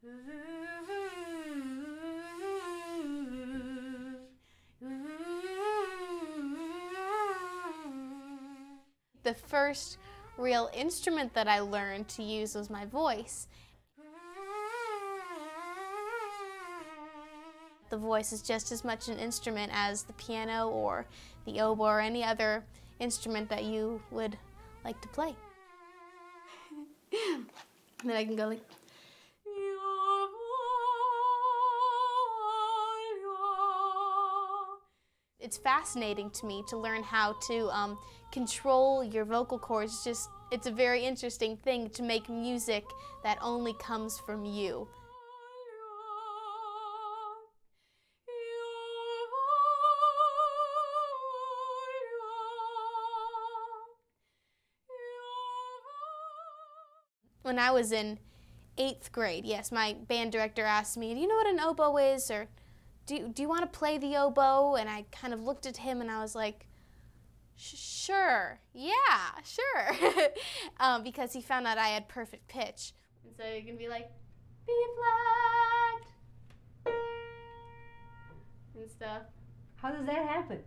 The first real instrument that I learned to use was my voice. The voice is just as much an instrument as the piano or the oboe or any other instrument that you would like to play. And then I can go like, it's fascinating to me to learn how to control your vocal cords. It's a very interesting thing to make music that only comes from you. When I was in 8th grade, yes, my band director asked me, do you know what an oboe is? Or do you want to play the oboe? And I kind of looked at him and I was like, sure, yeah, sure. Because he found out I had perfect pitch. And so you can be like, B flat, and stuff. How does that happen?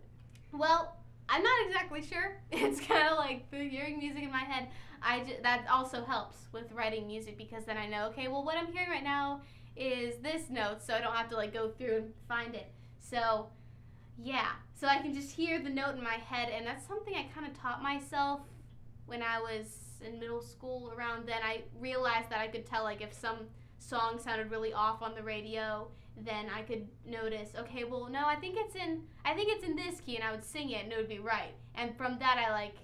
Well, I'm not exactly sure. It's kind of like the hearing music in my head. That also helps with writing music because then I know, okay, well what I'm hearing right now is this note, so I don't have to like go through and find it. So yeah, so I can just hear the note in my head, and that's something I kind of taught myself when I was in middle school. Around then I realized that I could tell like if some song sounded really off on the radio, then I could notice, okay, well no, I think it's in this key, and I would sing it and it would be right. And from that I like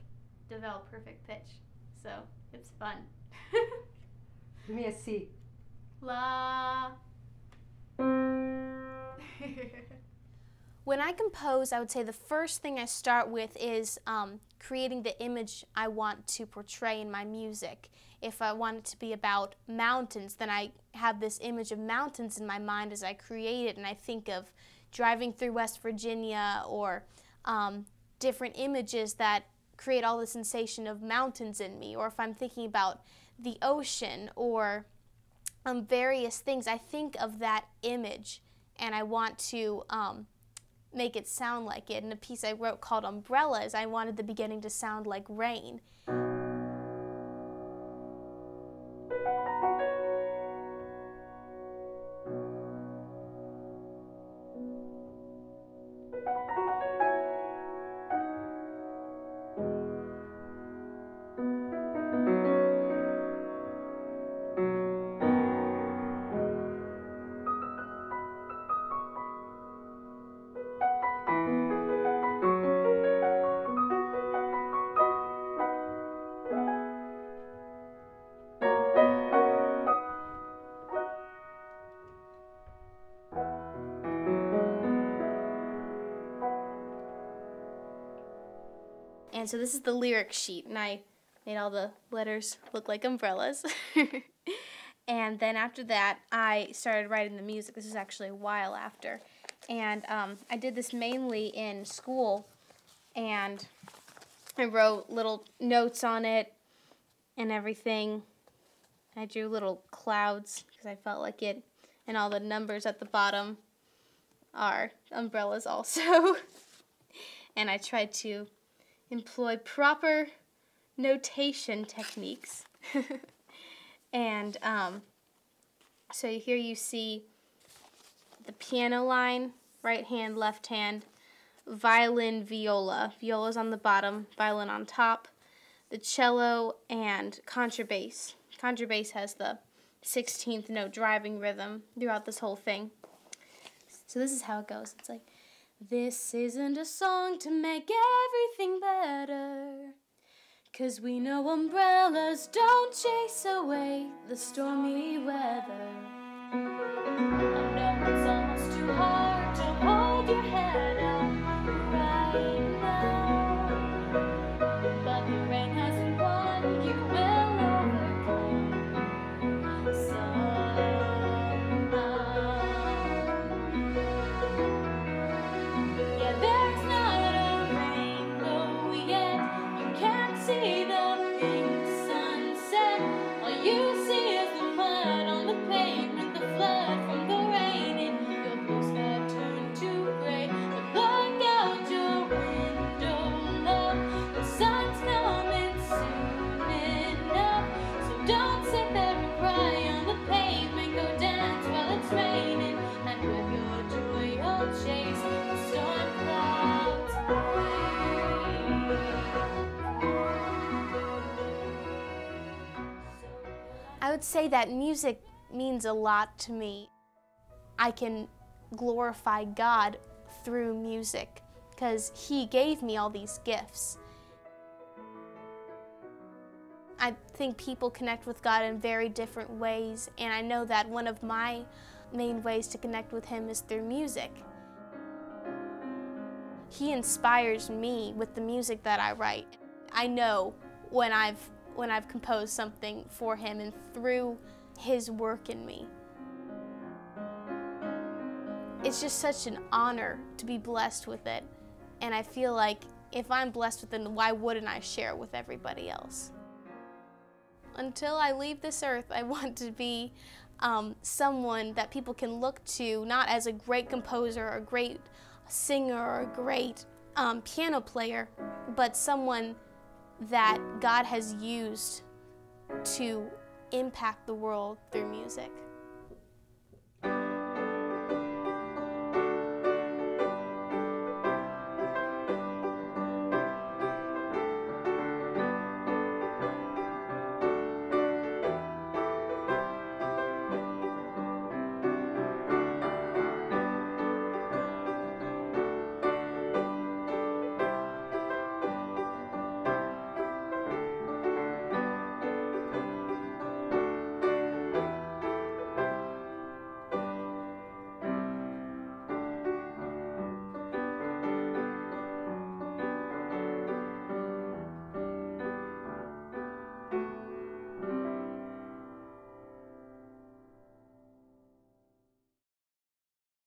developed perfect pitch. So it's fun. Give me a C. La. When I compose, I would say the first thing I start with is creating the image I want to portray in my music. If I want it to be about mountains, then I have this image of mountains in my mind as I create it, and I think of driving through West Virginia or different images that create all the sensation of mountains in me. Or if I'm thinking about the ocean or various things, I think of that image and I want to make it sound like it. In a piece I wrote called Umbrellas, I wanted the beginning to sound like rain. And so this is the lyric sheet, and I made all the letters look like umbrellas. And then after that, I started writing the music. This is actually a while after. And I did this mainly in school, and I wrote little notes on it and everything. I drew little clouds because I felt like it, and all the numbers at the bottom are umbrellas also. And I tried to employ proper notation techniques. And so here you see the piano line, right hand, left hand, violin, viola. Viola's on the bottom, violin on top, the cello, and contrabass. Contrabass has the 16th note driving rhythm throughout this whole thing. So this is how it goes. It's like, this isn't a song to make everything better, 'cause we know umbrellas don't chase away the stormy weather. I know it's almost too hard to hold your head up right now, but the rain hasn't won, you will overcome somehow. Yeah, there's not a rainbow yet, you can't see the pink sunset, all you see is the mud on the pavement, the would say that music means a lot to me. I can glorify God through music because He gave me all these gifts. I think people connect with God in very different ways, and I know that one of my main ways to connect with Him is through music. He inspires me with the music that I write. I know when I've composed something for Him and through His work in me. It's just such an honor to be blessed with it, and I feel like if I'm blessed with it, why wouldn't I share it with everybody else? Until I leave this earth, I want to be someone that people can look to, not as a great composer or a great singer or a great piano player, but someone that God has used to impact the world through music.